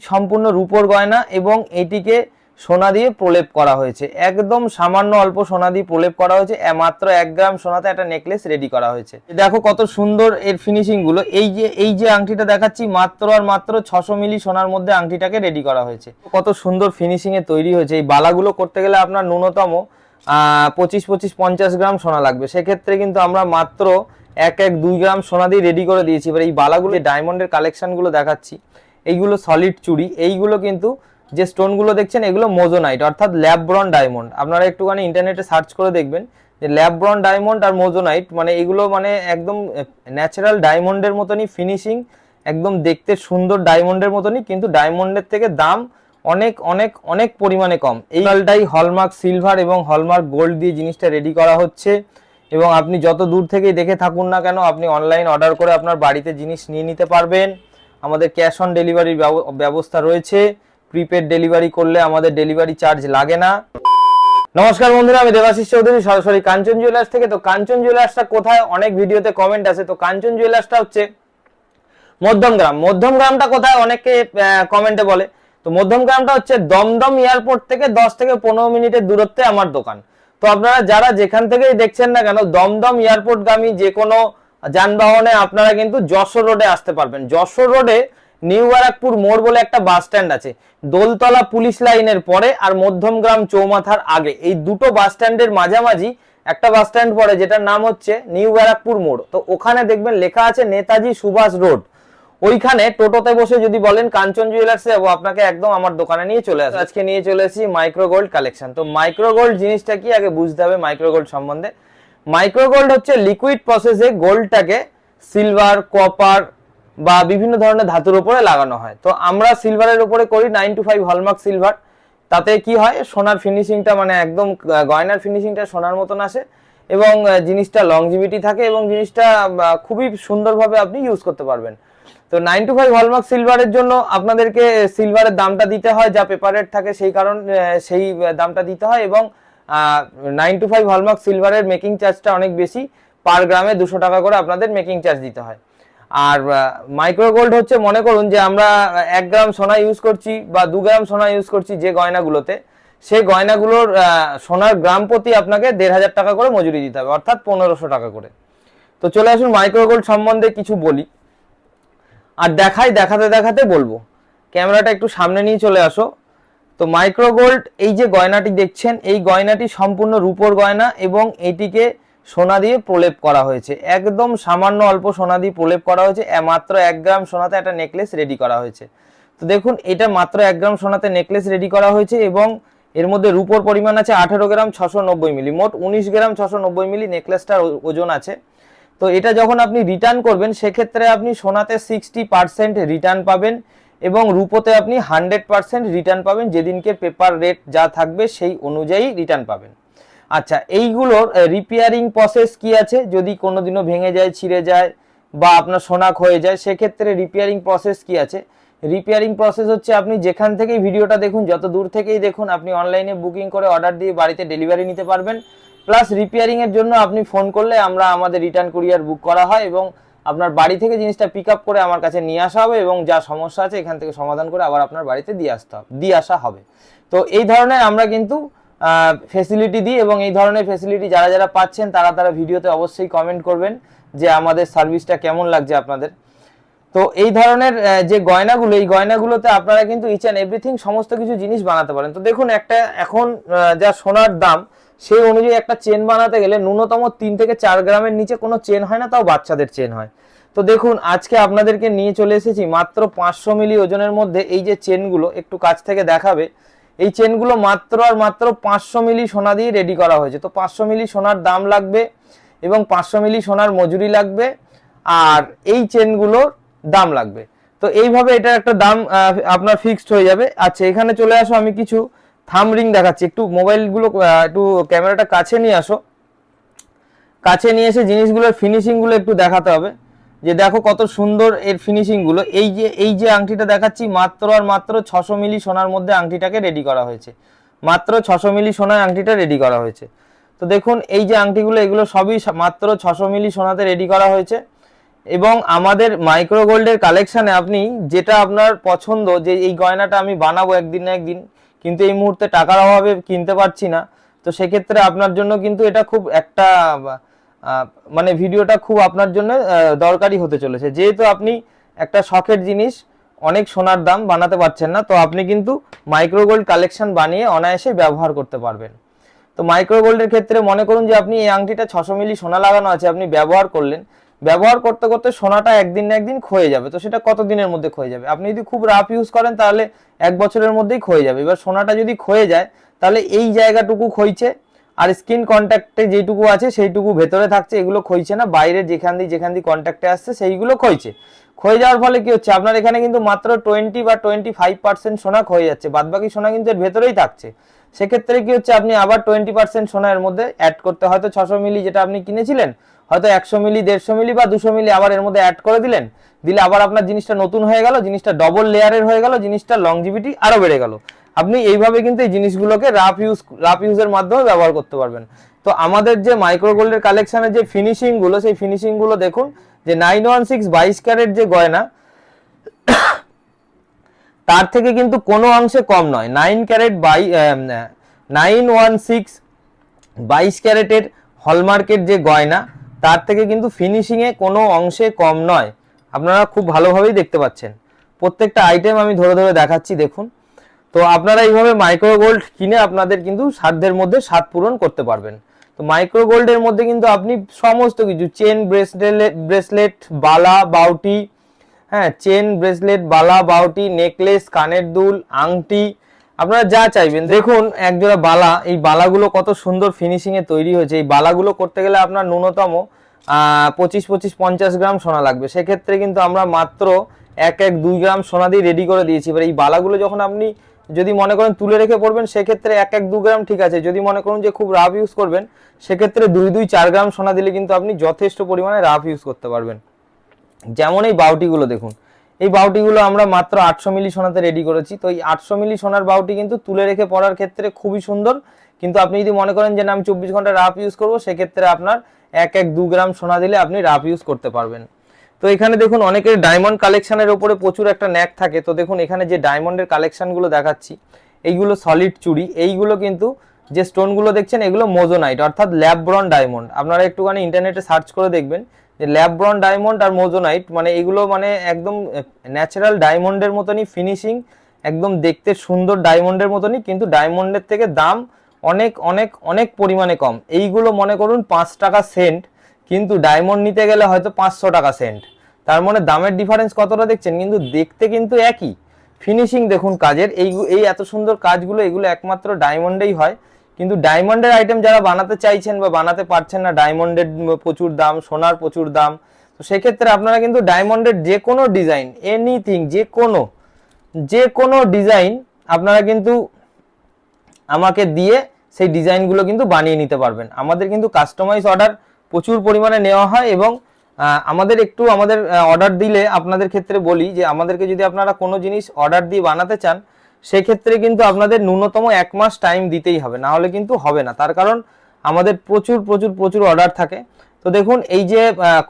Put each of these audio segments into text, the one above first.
সম্পূর্ণ রূপোর গয়না এবং এটিকে সোনা দিয়ে প্রলেপ করা হয়েছে। একদম সামান্য অল্প সোনা দিয়ে প্রলেপ করা হয়েছে। মাত্র 1 গ্রাম সোনাতে একটা নেকলেস রেডি করা হয়েছে। দেখো কত সুন্দর এর ফিনিশিং গুলো। এই যে আংটিটা দেখাচ্ছি মাত্র আর মাত্র 600 মিলি সোনার মধ্যে আংটিটাকে রেডি করা হয়েছে। কত সুন্দর ফিনিশিং এ তৈরি হয়েছে। এই বালাগুলো করতে গেলে আপনার ন্যূনতম 25-50 গ্রাম সোনা লাগবে। সেক্ষেত্রে কিন্তু আমরা মাত্র 1-2 গ্রাম সোনা দিয়ে রেডি করে দিয়েছি। এবার এই বালাগুলো ডায়মন্ডের কালেকশনগুলো দেখাচ্ছি। এইগুলো সলিড চুড়ি। এইগুলো কিন্তু যে স্টোনগুলো দেখছেন এগুলো মোজোনাইট অর্থাৎ ল্যাব ব্রন ডায়মন্ড। আপনারা একটুখানি ইন্টারনেটে সার্চ করে দেখবেন যে ল্যাব ব্রন ডায়মন্ড আর মোজোনাইট মানে এগুলো মানে একদম ন্যাচারাল ডায়মন্ডের মতনই ফিনিশিং, একদম দেখতে সুন্দর ডায়মন্ডের মতনই, কিন্তু ডায়মন্ডের থেকে দাম অনেক অনেক অনেক পরিমাণে কম। এইটাই হলমার্ক সিলভার এবং হলমার্ক গোল্ড দিয়ে জিনিসটা রেডি করা হচ্ছে। এবং আপনি যত দূর থেকেই দেখে থাকুন না কেন আপনি অনলাইন অর্ডার করে আপনার বাড়িতে জিনিস নিয়ে নিতে পারবেন। আমাদের ক্যাশ অন ডেলিভারির ব্যবস্থা রয়েছে। প্রিপেড ডেলিভারি করলে আমাদের ডেলিভারি চার্জ লাগে না। নমস্কার বন্ধুরা, আমি দেবাশিস চৌধুরী, সরাসরি কাঞ্চন জুয়েলার্স থেকে। তো কাঞ্চন জুয়েলার্সটা কোথায়, অনেক ভিডিওতে কমেন্ট আছে। তো কাঞ্চন জুয়েলার্সটা হচ্ছে মধ্যমগ্রাম। মধ্যমগ্রামটা কোথায় অনেকে কমেন্টে বলে। তো মধ্যমগ্রামটা হচ্ছে দমদম এয়ারপোর্ট থেকে 10 থেকে 15 মিনিটের দূরত্বে আমার দোকান। তো আপনারা যারা যেখান থেকেই দেখছেন না কেন দমদম এয়ারপোর্টগামী যে কোনো যানবাহনে আপনারা কিন্তু যশোর রোডে আসতে পারবেন। যশোর রোডে নিউ ব্যারাকপুর মোড় বলে একটা বাস স্ট্যান্ড আছে, দোলতলা পুলিশ লাইনের পরে আর মধ্যমগ্রাম চৌমাথার আগে। এই দুটো বাস স্ট্যান্ডের মাঝামাঝি একটা বাস স্ট্যান্ড পড়ে যেটার নাম হচ্ছে নিউ ব্যারাকপুর মোড়। তো ওখানে দেখবেন লেখা আছে নেতাজি সুভাষ রোড। ওইখানে টোটোতে বসে যদি বলেন কাঞ্চন জুয়েলার্সে যাবো, আপনাকে একদম আমার দোকানে নিয়ে চলে আসবে। আজকে নিয়ে চলে এসেছি মাইক্রো গোল্ড কালেকশন। তো মাইক্রো গোল্ড জিনিসটা কি আগে বুঝতে হবে মাইক্রো গোল্ড সম্বন্ধে। মাইক্রো গোল্ড হচ্ছে লিকুইড প্রসেসে গোল্ডটাকে সিলভার, কপার বা বিভিন্ন ধরনের ধাতুর উপরে লাগানো হয়। তো আমরা সিলভারের উপরে করি 925 হলমার্ক সিলভার। তাতে কি হয়, সোনার ফিনিশিংটা মানে একদম গয়নার ফিনিশিংটা সোনার মতন আসে এবং জিনিসটা লংজিভিটি থাকে এবং জিনিসটা খুবই সুন্দরভাবে আপনি ইউজ করতে পারবেন। তো 925 হলমার্ক সিলভারের জন্য আপনাদেরকে সিলভারের দামটা দিতে হয়, যা পেপার রেট থাকে সেই কারণ সেই দামটা দিতে হয়। এবং 925 হলমার্ক সিলভারের মেকিং চার্জটা অনেক বেশি, পার গ্রামে 200 টাকা করে আপনাদের মেকিং চার্জ দিতে হয়। আর মাইক্রো গোল্ড হচ্ছে, মনে করুন যে আমরা 1 গ্রাম সোনা ইউজ করছি বা 2 গ্রাম সোনা ইউজ করছি যে গয়নাগুলোতে, সেই গয়নাগুলোর সোনার গ্রাম প্রতি আপনাকে 1500 টাকা করে মজুরি দিতে হবে, অর্থাৎ 1500 টাকা করে। তো চলে আসুন মাইক্রো গোল্ড সম্বন্ধে কিছু বলি আর দেখাতে দেখাতে বলবো। ক্যামেরাটা একটু সামনে নিয়ে চলে আসো। তো মাইক্রো গোল্ড এই যে গয়নাটি দেখছেন, এই গয়নাটি সম্পূর্ণ রূপোর গয়না এবং এটিকে সোনা দিয়ে প্রলেপ করা হয়েছে। একদম সামান্য অল্প সোনা দিয়ে প্রলেপ করা হয়েছে। মাত্র 1 গ্রাম সোনাতে একটা নেকলেস রেডি করা হয়েছে। তো দেখুন এটা মাত্র 1 গ্রাম সোনাতে নেকলেস রেডি করা হয়েছে এবং এর মধ্যে রূপোর পরিমাণ আছে 18 গ্রাম 690 মিলি, মোট 19 গ্রাম 690 মিলি নেকলেসটার ওজন আছে। তো এটা যখন আপনি রিটার্ন করবেন সেক্ষেত্রে আপনি সোনাতে 60% রিটার্ন পাবেন এবং রূপোতে আপনি 100% রিটার্ন পাবেন। যেদিনকে পেপার রেট যা থাকবে সেই অনুযায়ী রিটার্ন পাবেন। আচ্ছা, এইগুলোর রিপেয়ারিং প্রসেস কি আছে, যদি কোনোদিনও ভেঙে যায়, ছিঁড়ে যায় বা আপনার সোনা ক্ষয়ে যায়, সেক্ষেত্রে রিপেয়ারিং প্রসেস কি আছে। রিপেয়ারিং প্রসেস হচ্ছে আপনি যেখান থেকেই ভিডিওটা দেখুন, যত দূর থেকেই দেখুন, আপনি অনলাইনে বুকিং করে অর্ডার দিয়ে বাড়িতে ডেলিভারি নিতে পারবেন। প্লাস রিপেয়ারিং এর জন্য আপনি ফোন করলে আমরা আমাদের রিটার্ন কুরিয়ার বুক করা হয় এবং আপনার বাড়ি থেকে জিনিসটা পিক আপ করে আমার কাছে নিয়ে আসা হবে এবং যা সমস্যা আছে এখান থেকে সমাধান করে আবার আপনার বাড়িতে দিয়ে আসা হবে। তো এই ধরনের আমরা কিন্তু ফ্যাসিলিটি দিই এবং এই ধরনের ফ্যাসিলিটি যারা যারা পাচ্ছেন তারা ভিডিওতে অবশ্যই কমেন্ট করবেন যে আমাদের সার্ভিসটা কেমন লাগছে আপনাদের। তো এই ধরনের যে গয়নাগুলো, এই গয়নাগুলোতে আপনারা কিন্তু ইচ অ্যান্ড এভরিথিং সমস্ত কিছু জিনিস বানাতে পারেন। তো দেখুন একটা এখন যা সোনার দাম সেই অনুযায়ী একটা চেন বানাতে গেলে ন্যূনতম 3 থেকে 4 গ্রামের নিচে কোনো চেন হয় না, তাও বাচ্চাদের চেন হয়। তো দেখুন আজকে আপনাদেরকে নিয়ে চলে এসেছি মাত্র 500 মিলি ওজনের মধ্যে এই যে চেনগুলো, একটু কাছ থেকে দেখাবে। এই চেনগুলো মাত্র আর মাত্র 500 মিলি সোনা দিয়ে রেডি করা হয়েছে। তো 500 মিলি সোনার দাম লাগবে এবং 500 মিলি সোনার মজুরি লাগবে আর এই চেনগুলোর দাম লাগবে। তো এইভাবে এটার একটা দাম আপনার ফিক্সড হয়ে যাবে। আচ্ছা, এখানে চলে আসো, আমি কিছু থাম রিং দেখাচ্ছি। একটু মোবাইলগুলো একটু ক্যামেরাটা কাছে নিয়ে আসো। কাছে নিয়ে এসে জিনিসগুলোর ফিনিশিংগুলো একটু দেখাতে হবে যে দেখো কত সুন্দর এর ফিনিশিংগুলো। এই যে আংটিটা দেখাচ্ছি মাত্র আর মাত্র 600 মিলি সোনার মধ্যে আংটিটাকে রেডি করা হয়েছে। মাত্র 600 মিলি সোনার আংটিটা রেডি করা হয়েছে। তো দেখুন এই যে আংটিগুলো, এগুলো সবই মাত্র 600 মিলি সোনাতে রেডি করা হয়েছে এবং আমাদের মাইক্রো গোল্ডের কালেকশানে আপনি যেটা আপনার পছন্দ, যে এই গয়নাটা আমি বানাবো একদিন না একদিন, কিন্তু এই মুহূর্তে টাকার অভাবে কিনতে পারছি না, তো সেক্ষেত্রে আপনার জন্য কিন্তু এটা খুব একটা মানে ভিডিওটা খুব আপনার জন্য দরকারি হতে চলেছে। যেহেতু আপনি একটা শখের জিনিস, অনেক সোনার দাম, বানাতে পারছেন না, তো আপনি কিন্তু মাইক্রো গোল্ড কালেকশন বানিয়ে অনায়াসে ব্যবহার করতে পারবেন। তো মাইক্রো গোল্ডের ক্ষেত্রে মনে করুন যে আপনি এই আংটিটা 600 মিলি সোনা লাগানো আছে, আপনি ব্যবহার করলেন, ব্যবহার করতে করতে সোনাটা একদিন না একদিন ক্ষয়ে যাবে। তো সেটা কত দিনের মধ্যে ক্ষয়ে যাবে? আপনি যদি খুব রাফ ইউজ করেন তাহলে 1 বছরের মধ্যেই ক্ষয়ে যাবে। এবার সোনাটা যদি ক্ষয়ে যায় তাহলে এই জায়গাটুকু ক্ষয়ছে, আর স্কিন কন্ট্যাক্টে যেটুকু আছে সেইটুকু ভেতরে থাকছে, এগুলো ক্ষয়ছে না, বাইরে যেখান দিয়ে কন্ট্যাক্টে আসছে সেইগুলো ক্ষয়ছে। ক্ষয়ে যাওয়ার ফলে কি হচ্ছে, আপনার এখানে কিন্তু মাত্র 20 বা 25% সোনা ক্ষয়ে যাচ্ছে, বাদবাকি সোনা কিন্তু এর ভেতরেই থাকছে। সেক্ষেত্রে কি হচ্ছে, আপনি আবার 20% সোনা এর মধ্যে অ্যাড করতে, হয়তো 600 মিলি যেটা আপনি কিনেছিলেন, হয়তো 100 মিলি, 150 মিলি বা 200 মিলি আবার এর মধ্যে অ্যাড করে দিলেন, দিলে আবার আপনার জিনিসটা নতুন হয়ে গেল, জিনিসটা ডবল লেয়ারের হয়ে গেল, জিনিসটা লংজিভিটি আরো বেড়ে গেল। আপনি এইভাবে কিন্তু এই জিনিসগুলোকে রাফ ইউজের মাধ্যমে ব্যবহার করতে পারবেন। তো আমাদের যে মাইক্রো গোল্ডের কালেকশনের যে ফিনিশিং গুলো, সেই ফিনিশিং গুলো দেখুন, যে 916 22 ক্যারেট যে গয়না, তার থেকে কিন্তু কোনো অংশে কম নয়। 916 22 ক্যারেটের হলমার্কের যে গয়না, তার থেকে কিন্তু ফিনিশিং এ কোনো অংশে কম নয়। আপনারা খুব ভালোভাবেই দেখতে পাচ্ছেন, প্রত্যেকটা আইটেম আমি ধরে ধরে দেখাচ্ছি, দেখুন। তো আপনারা এইভাবে মাইক্রো গোল্ড কিনে আপনাদের কিন্তু সাধ্যের মধ্যে স্বাদ পূরণ করতে পারবেন। তো মাইক্রো গোল্ডের মধ্যে কিন্তু আপনি সমস্ত কিছু, চেন, ব্রেসলেট, বালা, বাউটি, হ্যাঁ, চেন, ব্রেসলেট, বালা, বাউটি, নেকলেস, কানের দুল, আংটি, আপনারা যা চাইবেন। দেখুন একজোড়া বালা, এই বালাগুলো কত সুন্দর ফিনিশিং এ তৈরি হয়েছে। এই বালাগুলো করতে গেলে আপনার ন্যূনতম 25-50 গ্রাম সোনা লাগবে। সেক্ষেত্রে কিন্তু আমরা মাত্র 1-2 গ্রাম সোনা দিয়ে রেডি করে দিয়েছি। এবার এই বালাগুলো যখন আপনি যদি মনে করেন তুলে রেখে পড়বেন, সেক্ষেত্রে 1-2 গ্রাম ঠিক আছে। যদি মনে করুন যে খুব রাফ ইউজ করবেন, সেক্ষেত্রে 2-4 গ্রাম সোনা দিলে কিন্তু আপনি যথেষ্ট পরিমাণে রাফ ইউজ করতে পারবেন। যেমন এই বাউটিগুলো দেখুন, এই বাউটিগুলো আমরা মাত্র 800 মিলি সোনাতে রেডি করেছি। তো এই 800 মিলি সোনার বাউটি কিন্তু তুলে রেখে পড়ার ক্ষেত্রে খুবই সুন্দর। কিন্তু আপনি যদি মনে করেন যে না আমি 24 ঘন্টা রাফ ইউজ করবো, সেক্ষেত্রে আপনার 1-2 গ্রাম সোনা দিলে আপনি রাফ ইউজ করতে পারবেন। তো এখানে দেখুন অনেকের ডায়মন্ড কালেকশনের উপরে প্রচুর একটা ন্যাক থাকে। তো দেখুন এখানে যে ডায়মন্ডের কালেকশনগুলো দেখাচ্ছি, এইগুলো সলিড চুড়ি, এইগুলো কিন্তু যে স্টোনগুলো দেখছেন এগুলো মোজোনাইট অর্থাৎ ল্যাব ব্রন ডায়মন্ড। আপনারা একটুখানি ইন্টারনেটে সার্চ করে দেখবেন যে ল্যাব ব্রন ডায়মন্ড আর মোজোনাইট, মানে এগুলো মানে একদম ন্যাচারাল ডায়মন্ডের মতনই ফিনিশিং, একদম দেখতে সুন্দর ডায়মন্ডের মতনই, কিন্তু ডায়মন্ডের থেকে দাম অনেক অনেক অনেক পরিমাণে কম। এইগুলো মনে করুন 5 টাকা সেন্ট, কিন্তু ডায়মন্ড নিতে গেলে হয়তো 500 টাকা সেন্ট। তার মানে দামের ডিফারেন্স কতটা দেখছেন, কিন্তু দেখতে কিন্তু একই। ফিনিশিং দেখুন কাজের, এই এত সুন্দর কাজগুলো, এগুলো একমাত্র ডায়মন্ডেই হয়। কিন্তু ডায়মন্ডের আইটেম যারা বানাতে চাইছেন বা বানাতে পারছেন না, ডায়মন্ডের প্রচুর দাম, সোনার প্রচুর দাম, তো সেক্ষেত্রে আপনারা কিন্তু ডায়মন্ডের যে কোনো ডিজাইন, এনিথিং, যে কোনো ডিজাইন আপনারা কিন্তু আমাকে দিয়ে সেই ডিজাইনগুলো কিন্তু বানিয়ে নিতে পারবেন। আমাদের কিন্তু কাস্টমাইজ অর্ডার প্রচুর পরিমাণে নেওয়া হয়, এবং আমাদের অর্ডার দিলে আপনাদের ক্ষেত্রে বলি যে আমাদেরকে যদি আপনারা কোনো জিনিস অর্ডার দিয়ে বানাতে চান, সেক্ষেত্রে কিন্তু আপনাদের ন্যূনতম 1 মাস টাইম দিতেই হবে, না হলে কিন্তু হবে না। তার কারণ আমাদের প্রচুর প্রচুর প্রচুর অর্ডার থাকে। তো দেখুন এই যে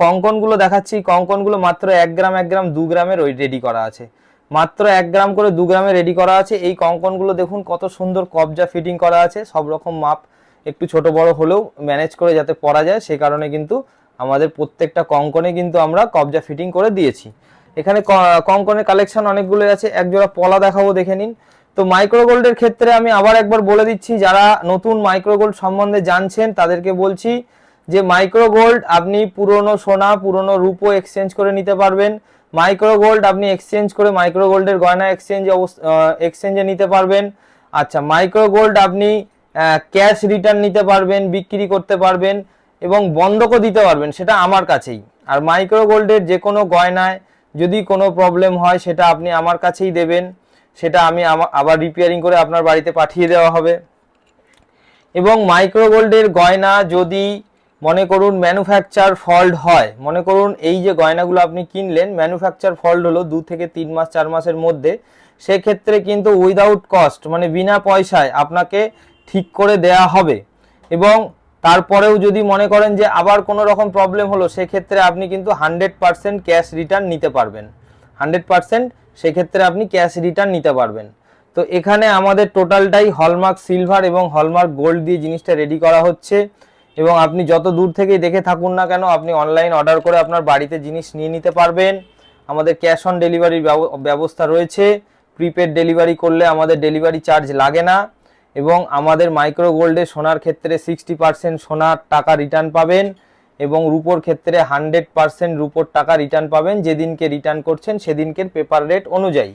কঙ্কনগুলো দেখাচ্ছি, কঙ্কনগুলো মাত্র 1 গ্রাম 1 গ্রাম 2 গ্রামের ওই রেডি করা আছে, মাত্র 1 গ্রাম করে 2 গ্রামে রেডি করা আছে। এই কঙ্কনগুলো দেখুন কত সুন্দর কবজা ফিটিং করা আছে, সব রকম মাপ একটু ছোট বড় হলেও ম্যানেজ করে যাতে পরা যায়, সেই কারণে কিন্তু আমাদের প্রত্যেকটা কঙ্কনে কিন্তু আমরা কবজা ফিটিং করে দিয়েছি। এখানে কঙ্কনের কালেকশন অনেকগুলো আছে, এক জোড়া পলা দেখাবো, দেখে নিন। তো মাইক্রো গোল্ডের ক্ষেত্রে আমি আবার একবার বলে দিচ্ছি, যারা নতুন মাইক্রো গোল্ড সম্বন্ধে জানছেন তাদেরকে বলছি যে মাইক্রো গোল্ড আপনি পুরনো সোনা, পুরনো রূপো এক্সচেঞ্জ করে নিতে পারবেন। মাইক্রো গোল্ড আপনি এক্সচেঞ্জ করে মাইক্রো গোল্ডের গয়না এক্সচেঞ্জে নিতে পারবেন। আচ্ছা, মাইক্রো গোল্ড আপনি ক্যাশ রিটার্ন নিতে পারবেন, বিক্রি করতে পারবেন এবং বন্ধকও দিতে পারবেন, সেটা আমার কাছেই। আর মাইক্রো গোল্ডের যে কোনো গয়নায় যদি কোনো প্রবলেম হয় সেটা আপনি আমার কাছেই দেবেন, সেটা আমি আবার রিপেয়ারিং করে আপনার বাড়িতে পাঠিয়ে দেওয়া হবে। এবং মাইক্রো গোল্ডের গয়না যদি মনে করুন ম্যানুফ্যাকচার ফল্ট হয়, মনে করুন এই যে গয়নাগুলো আপনি কিনলেন, ম্যানুফ্যাকচার ফল্ট হলো 2 থেকে 3 মাস 4 মাসের মধ্যে, সেক্ষেত্রে কিন্তু উইদাউট কস্ট মানে বিনা পয়সায় আপনাকে ঠিক করে দেয়া হবে। এবং তারপরেও যদি মনে করেন যে আবার কোনো রকম প্রবলেম হলো, সেক্ষেত্রে আপনি কিন্তু 100% ক্যাশ রিটার্ন নিতে পারবেন। 100% সেক্ষেত্রে আপনি ক্যাশ রিটার্ন নিতে পারবেন। তো এখানে আমাদের টোটালটাই হলমার্ক সিলভার এবং হলমার্ক গোল্ড দিয়ে জিনিসটা রেডি করা হচ্ছে, এবং আপনি যত দূর থেকেই দেখে থাকুন না কেন আপনি অনলাইন অর্ডার করে আপনার বাড়িতে জিনিস নিয়ে নিতে পারবেন। আমাদের ক্যাশ অন ডেলিভারির ব্যবস্থা রয়েছে। প্রিপেড ডেলিভারি করলে আমাদের ডেলিভারি চার্জ লাগে না, এবং আমাদের মাইক্রো গোল্ডে সোনার ক্ষেত্রে 60% সোনার টাকা রিটার্ন পাবেন, এবং রুপোর ক্ষেত্রে 100% রুপোর টাকা রিটার্ন পাবেন যেদিনকে রিটার্ন করছেন সেদিনকের পেপার রেট অনুযায়ী।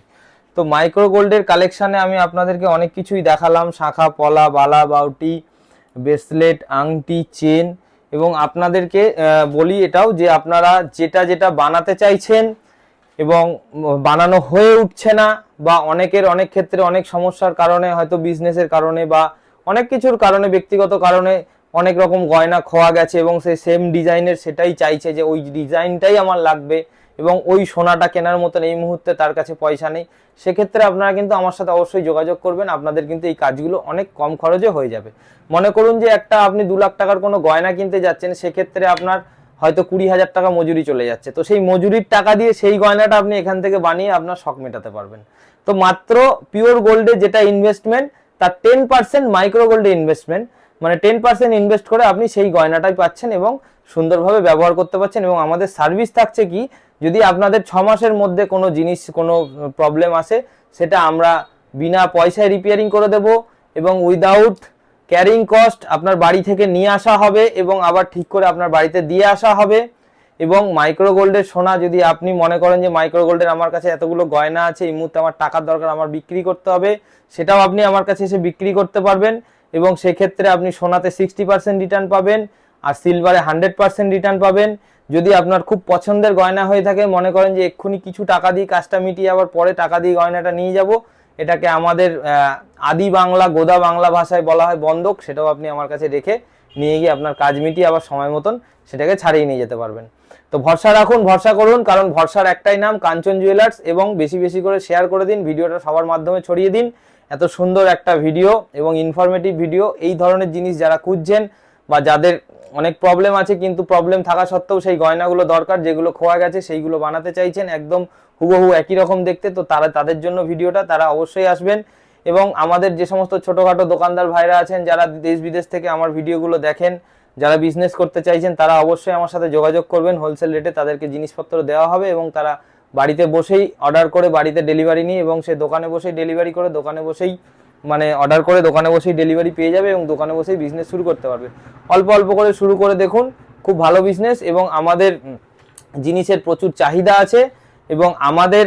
তো মাইক্রো গোল্ডের কালেকশানে আমি আপনাদেরকে অনেক কিছুই দেখালাম, শাখা পলা, বালা বাউটি, ব্রেসলেট, আংটি, চেন, এবং আপনাদেরকে বলি এটাও যে আপনারা যেটা যেটা বানাতে চাইছেন এবং বানানো হয়ে উঠছে না, বা অনেকের অনেক ক্ষেত্রে অনেক সমস্যার কারণে, হয়তো বিজনেসের কারণে বা অনেক কিছুর কারণে, ব্যক্তিগত কারণে অনেক রকম গয়না খোয়া গেছে এবং সে সেম ডিজাইনের সেটাই চাইছে যে ওই ডিজাইনটাই আমার লাগবে এবং ওই সোনাটা কেনার মতন এই মুহূর্তে তার কাছে পয়সা নেই, সেক্ষেত্রে আপনারা কিন্তু আমার সাথে অবশ্যই যোগাযোগ করবেন। আপনাদের কিন্তু এই কাজগুলো অনেক কম খরচে হয়ে যাবে। মনে করুন যে একটা আপনি 2 লাখ টাকার কোনো গয়না কিনতে যাচ্ছেন, সেক্ষেত্রে আপনার হয়তো 20,000 টাকা মজুরি চলে যাচ্ছে, তো সেই মজুরির টাকা দিয়ে সেই গয়নাটা আপনি এখান থেকে বানিয়ে আপনার শখ মেটাতে পারবেন। তো মাত্র পিওর গোল্ডে যেটা ইনভেস্টমেন্ট, তার 10% মাইক্রো গোল্ডে ইনভেস্টমেন্ট, মানে 10% ইনভেস্ট করে আপনি সেই গয়নাটাই পাচ্ছেন এবং সুন্দরভাবে ব্যবহার করতে পারছেন। এবং আমাদের সার্ভিস থাকছে কি, যদি আপনাদের 6 মাসের মধ্যে কোনো জিনিস কোনো প্রবলেম আসে, সেটা আমরা বিনা পয়সায় রিপেয়ারিং করে দেব, এবং উইদাউট ক্যারিং কস্ট আপনার বাড়ি থেকে নিয়ে আসা হবে এবং আবার ঠিক করে আপনার বাড়িতে দিয়ে আসা হবে। এবং মাইক্রো গোল্ডের সোনা, যদি আপনি মনে করেন যে মাইক্রো গোল্ডের আমার কাছে এতগুলো গয়না আছে, এই মুহূর্তে আমার টাকার দরকার, আমার বিক্রি করতে হবে, সেটাও আপনি আমার কাছে এসে বিক্রি করতে পারবেন, এবং সেক্ষেত্রে আপনি সোনাতে 60% রিটার্ন পাবেন আর সিলভারে 100% রিটার্ন পাবেন। যদি আপনার খুব পছন্দের গয়না হয়ে থাকে, মনে করেন যে এক্ষুনি কিছু টাকা দিয়ে কাজটা মিটিয়ে আবার পরে টাকা দিয়ে গয়নাটা নিয়ে যাব, এটাকে আমাদের আদি বাংলা গোদা বাংলা ভাষায় বলা হয় বন্ধক, সেটাও আপনি আমার কাছে রেখে নিয়ে গিয়ে আপনার কাজ মিটিয়ে আবার সময় মতন সেটাকে ছাড়িয়ে নিয়ে যেতে পারবেন। তো ভরসা রাখুন, ভরসা করুন, কারণ ভরসার একটাই নাম কাঞ্চন জুয়েলার্স। এবং বেশি বেশি করে শেয়ার করে দিন, ভিডিওটা সবার মাধ্যমে ছড়িয়ে দিন। এত সুন্দর একটা ভিডিও এবং ইনফরমেটিভ ভিডিও, এই ধরনের জিনিস যারা খুঁজছেন বা যাদের অনেক প্রবলেম আছে কিন্তু প্রবলেম থাকা সত্ত্বেও সেই গয়নাগুলো দরকার, যেগুলো খোয়া গেছে সেইগুলো বানাতে চাইছেন একদম হুবহু একই রকম দেখতে, তো তাদের জন্য ভিডিওটা, তারা অবশ্যই আসবেন। এবং আমাদের যে সমস্ত ছোটোখাটো দোকানদার ভাইরা আছেন যারা দেশ বিদেশ থেকে আমার ভিডিওগুলো দেখেন, যারা বিজনেস করতে চাইছেন, তারা অবশ্যই আমার সাথে যোগাযোগ করবেন। হোলসেল রেটে তাদেরকে জিনিসপত্র দেওয়া হবে এবং তারা বাড়িতে বসেই অর্ডার করে বাড়িতে ডেলিভারি নিয়ে, এবং সে দোকানে বসেই ডেলিভারি করে, দোকানে বসেই মানে অর্ডার করে দোকানে বসেই ডেলিভারি পেয়ে যাবে এবং দোকানে বসেই বিজনেস শুরু করতে পারবে। অল্প অল্প করে শুরু করে দেখুন, খুব ভালো বিজনেস, এবং আমাদের জিনিসের প্রচুর চাহিদা আছে। এবং আমাদের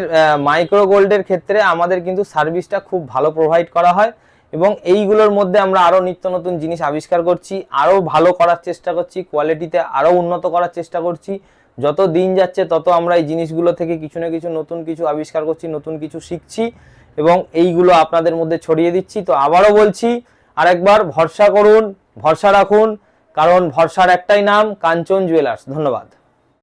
মাইক্রো গোল্ডের ক্ষেত্রে আমাদের কিন্তু সার্ভিসটা খুব ভালো প্রোভাইড করা হয়, এবং এইগুলোর মধ্যে আমরা আরও নিত্য নতুন জিনিস আবিষ্কার করছি, আরও ভালো করার চেষ্টা করছি, কোয়ালিটিতে আরও উন্নত করার চেষ্টা করছি। যত দিন যাচ্ছে তত আমরা এই জিনিসগুলো থেকে কিছু না কিছু নতুন কিছু আবিষ্কার করছি, নতুন কিছু শিখছি এবং এইগুলো আপনাদের মধ্যে ছড়িয়ে দিচ্ছি। তো আবারও বলছি, আরেকবার ভরসা করুন, ভরসা রাখুন, কারণ ভরসার একটাই নাম কাঞ্চন জুয়েলার্স। ধন্যবাদ।